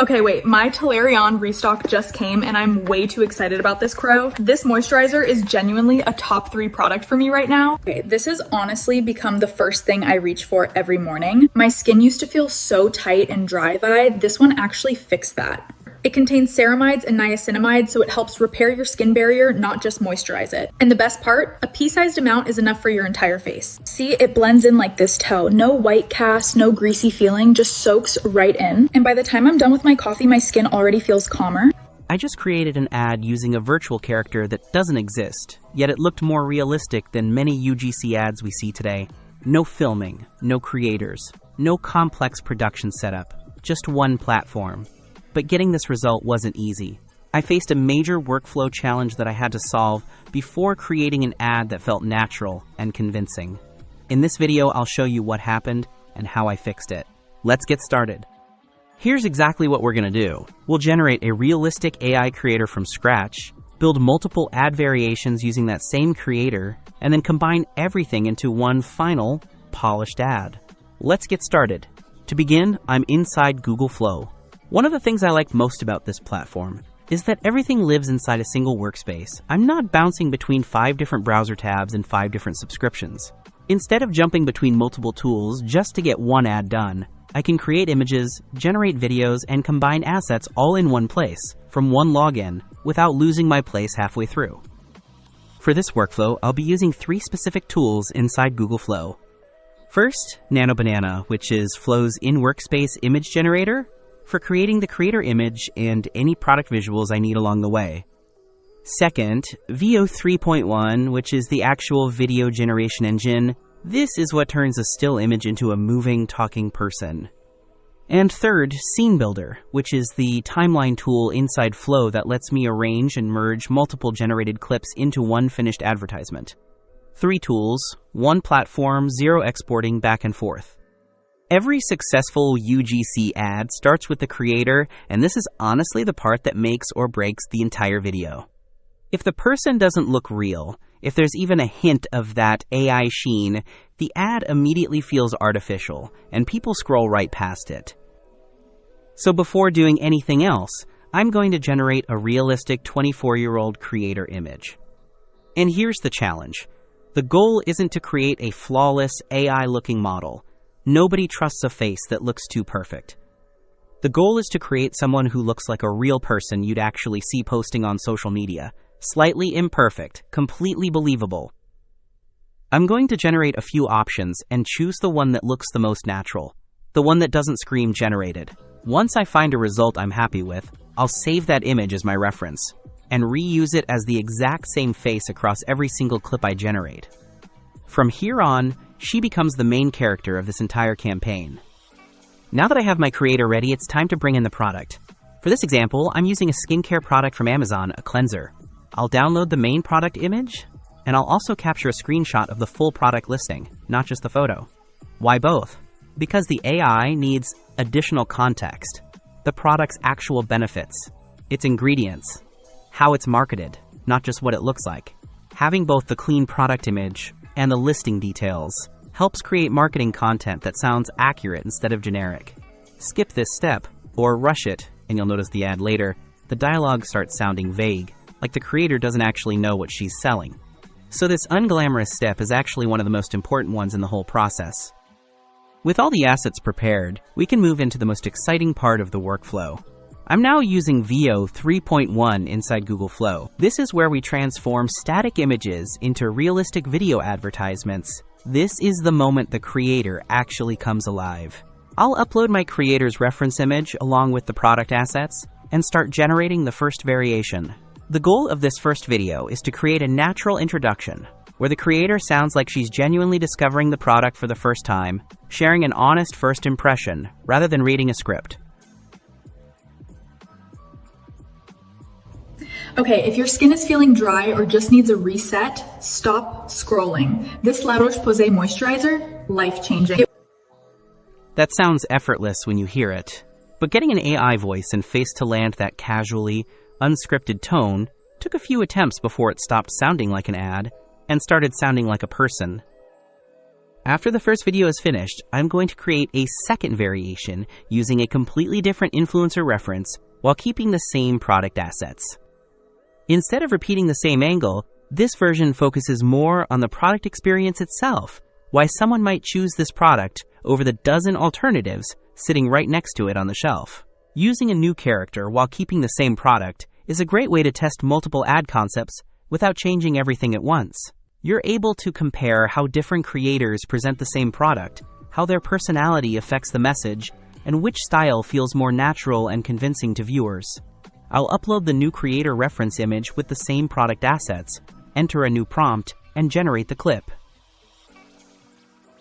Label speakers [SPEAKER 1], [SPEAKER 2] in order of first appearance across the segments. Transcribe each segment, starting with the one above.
[SPEAKER 1] Okay, wait, my Tolerion restock just came and I'm way too excited about this crow. This moisturizer is genuinely a top 3 product for me right now. Okay, this has honestly become the first thing I reach for every morning. My skin used to feel so tight and dry. This one actually fixed that. It contains ceramides and niacinamide, so it helps repair your skin barrier, not just moisturize it. And the best part, a pea-sized amount is enough for your entire face. See, it blends in like this toe. No white cast, no greasy feeling, just soaks right in. And by the time I'm done with my coffee, my skin already feels calmer.
[SPEAKER 2] I just created an ad using a virtual character that doesn't exist, yet it looked more realistic than many UGC ads we see today. No filming, no creators, no complex production setup, just one platform. But getting this result wasn't easy. I faced a major workflow challenge that I had to solve before creating an ad that felt natural and convincing. In this video, I'll show you what happened and how I fixed it. Let's get started. Here's exactly what we're going to do. We'll generate a realistic AI creator from scratch, build multiple ad variations using that same creator, and then combine everything into one final, polished ad. Let's get started. To begin, I'm inside Google Flow. One of the things I like most about this platform is that everything lives inside a single workspace. I'm not bouncing between 5 different browser tabs and 5 different subscriptions. Instead of jumping between multiple tools just to get one ad done, I can create images, generate videos, and combine assets all in one place, from one login, without losing my place halfway through. For this workflow, I'll be using 3 specific tools inside Google Flow. First, Nano Banana, which is Flow's in-workspace image generator, for creating the creator image and any product visuals I need along the way. Second, VO 3.1, which is the actual video generation engine. This is what turns a still image into a moving, talking person. And third, SceneBuilder, which is the timeline tool inside Flow that lets me arrange and merge multiple generated clips into one finished advertisement. 3 tools, 1 platform, 0 exporting back and forth. Every successful UGC ad starts with the creator, and this is honestly the part that makes or breaks the entire video. If the person doesn't look real, if there's even a hint of that AI sheen, the ad immediately feels artificial, and people scroll right past it. So before doing anything else, I'm going to generate a realistic 24-year-old creator image. And here's the challenge. The goal isn't to create a flawless AI-looking model. Nobody trusts a face that looks too perfect. The goal is to create someone who looks like a real person you'd actually see posting on social media. Slightly imperfect, completely believable. I'm going to generate a few options and choose the one that looks the most natural. The one that doesn't scream generated. Once I find a result I'm happy with, I'll save that image as my reference and reuse it as the exact same face across every single clip I generate. From here on, she becomes the main character of this entire campaign. Now that I have my creator ready, it's time to bring in the product. For this example, I'm using a skincare product from Amazon, a cleanser. I'll download the main product image, and I'll also capture a screenshot of the full product listing, not just the photo. Why both? Because the AI needs additional context. The product's actual benefits, its ingredients, how it's marketed, not just what it looks like. Having both the clean product image and the listing details helps create marketing content that sounds accurate instead of generic. Skip this step, or rush it, and you'll notice the ad later, the dialogue starts sounding vague, like the creator doesn't actually know what she's selling. So this unglamorous step is actually one of the most important ones in the whole process. With all the assets prepared, we can move into the most exciting part of the workflow. I'm now using VO 3.1 inside Google Flow. This is where we transform static images into realistic video advertisements. This is the moment the creator actually comes alive. I'll upload my creator's reference image along with the product assets and start generating the first variation. The goal of this first video is to create a natural introduction where the creator sounds like she's genuinely discovering the product for the first time, sharing an honest first impression rather than reading a script.
[SPEAKER 1] Okay, if your skin is feeling dry or just needs a reset, stop scrolling. This La Roche-Posay moisturizer, life-changing.
[SPEAKER 2] That sounds effortless when you hear it, but getting an AI voice and face to land that casually, unscripted tone took a few attempts before it stopped sounding like an ad and started sounding like a person. After the first video is finished, I'm going to create a second variation using a completely different influencer reference while keeping the same product assets. Instead of repeating the same angle, this version focuses more on the product experience itself, why someone might choose this product over the dozen alternatives sitting right next to it on the shelf. Using a new character while keeping the same product is a great way to test multiple ad concepts without changing everything at once. You're able to compare how different creators present the same product, how their personality affects the message, and which style feels more natural and convincing to viewers. I'll upload the new creator reference image with the same product assets, enter a new prompt, and generate the clip.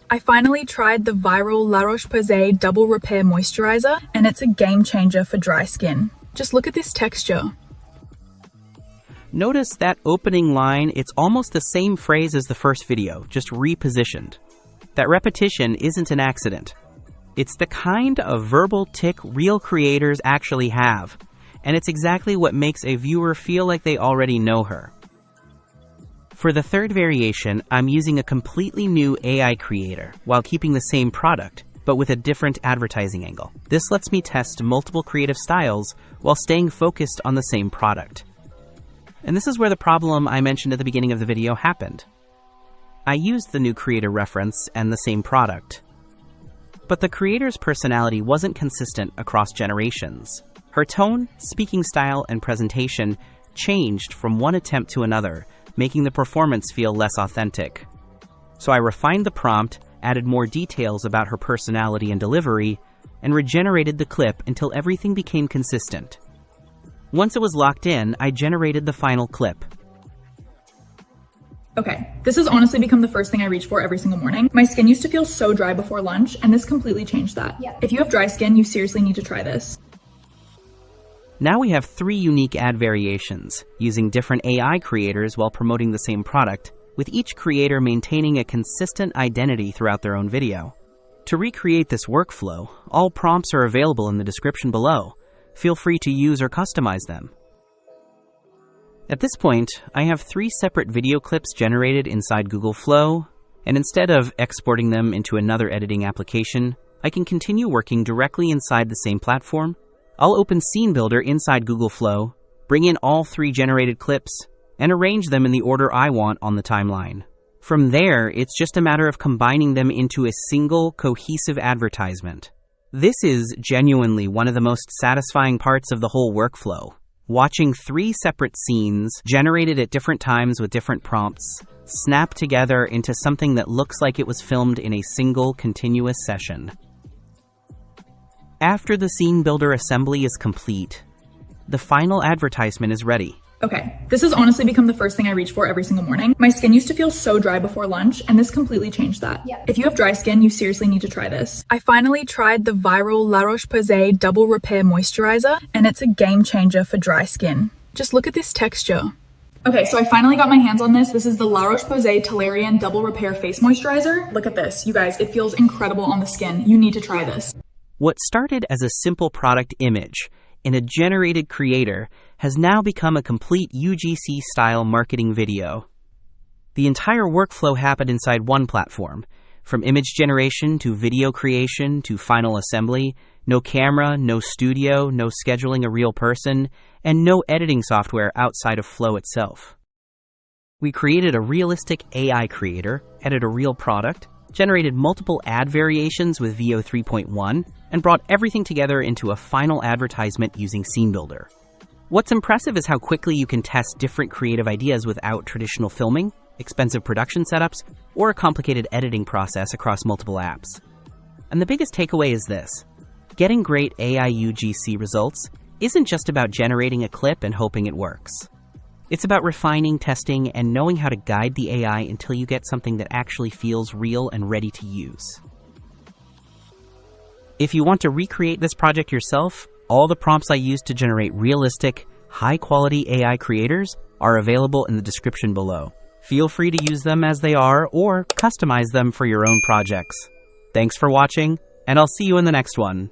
[SPEAKER 1] I finally tried the viral La Roche-Posay Double Repair Moisturizer, and it's a game changer for dry skin. Just look at this texture.
[SPEAKER 2] Notice that opening line, it's almost the same phrase as the first video, just repositioned. That repetition isn't an accident. It's the kind of verbal tick real creators actually have, and it's exactly what makes a viewer feel like they already know her. For the third variation, I'm using a completely new AI creator while keeping the same product, but with a different advertising angle. This lets me test multiple creative styles while staying focused on the same product. And this is where the problem I mentioned at the beginning of the video happened. I used the new creator reference and the same product, but the creator's personality wasn't consistent across generations. Her tone, speaking style, and presentation changed from one attempt to another, making the performance feel less authentic. So I refined the prompt, added more details about her personality and delivery, and regenerated the clip until everything became consistent. Once it was locked in, I generated the final clip.
[SPEAKER 1] Okay, this has honestly become the first thing I reach for every single morning. My skin used to feel so dry before lunch, and this completely changed that. Yeah. If you have dry skin, you seriously need to try this.
[SPEAKER 2] Now we have 3 unique ad variations, using different AI creators while promoting the same product, with each creator maintaining a consistent identity throughout their own video. To recreate this workflow, all prompts are available in the description below. Feel free to use or customize them. At this point, I have 3 separate video clips generated inside Google Flow, and instead of exporting them into another editing application, I can continue working directly inside the same platform. I'll open SceneBuilder inside Google Flow, bring in all 3 generated clips, and arrange them in the order I want on the timeline. From there, it's just a matter of combining them into a single, cohesive advertisement. This is genuinely one of the most satisfying parts of the whole workflow. Watching 3 separate scenes, generated at different times with different prompts, snap together into something that looks like it was filmed in a single, continuous session. After the SceneBuilder assembly is complete, the final advertisement is ready.
[SPEAKER 1] Okay, this has honestly become the first thing I reach for every single morning. My skin used to feel so dry before lunch, and this completely changed that. Yeah. If you have dry skin, you seriously need to try this. I finally tried the viral La Roche-Posay Double Repair Moisturizer, and it's a game changer for dry skin. Just look at this texture. Okay, so I finally got my hands on this. This is the La Roche-Posay Toleriane Double Repair Face Moisturizer. Look at this, you guys, it feels incredible on the skin. You need to try this.
[SPEAKER 2] What started as a simple product image in a generated creator has now become a complete UGC-style marketing video. The entire workflow happened inside one platform, from image generation to video creation to final assembly, no camera, no studio, no scheduling a real person, and no editing software outside of Flow itself. We created a realistic AI creator, edited a real product, generated multiple ad variations with VO 3.1, and brought everything together into a final advertisement using SceneBuilder. What's impressive is how quickly you can test different creative ideas without traditional filming, expensive production setups, or a complicated editing process across multiple apps. And the biggest takeaway is this: getting great AI UGC results isn't just about generating a clip and hoping it works. It's about refining, testing, and knowing how to guide the AI until you get something that actually feels real and ready to use. If you want to recreate this project yourself, all the prompts I used to generate realistic, high-quality AI creators are available in the description below. Feel free to use them as they are or customize them for your own projects. Thanks for watching, and I'll see you in the next one.